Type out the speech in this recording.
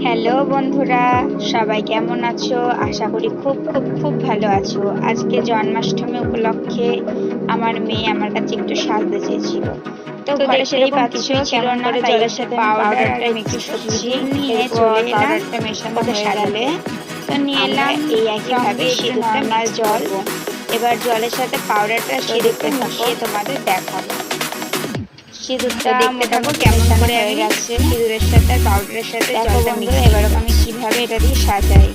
Hello বন্ধুরা, সবাই কেমন আছো? আশা করি খুব খুব খুব ভালো আছো। আজকে জন্মাষ্টমী উপলক্ষে আমার মেয়ে আমার কাছে একটু সাজতে চেয়েছিল। তো ঘরে সেরকম কিছুই ছিল না, তাই জলের সাথে পাউডারটা মিক্স করছি, নিয়ে চলে এলাম পাউডারটা মেশানো হয়ে গেলে তো নিয়ে এলাম এই একইভাবে সিঁদুরটা নর্মাল জল। এবার জলের সাথে পাউডারটা সিঁদুরটা মিশিয়ে তোমাদের দেখাবো। সিঁদুরটা দেখতে থাকো কেমন করে হয়ে গেছে সিঁদুরের সাথে আর পাউডারের সাথে জলটা মিশিয়ে। এবার আমি কিভাবে এটা দিয়ে সাজাই।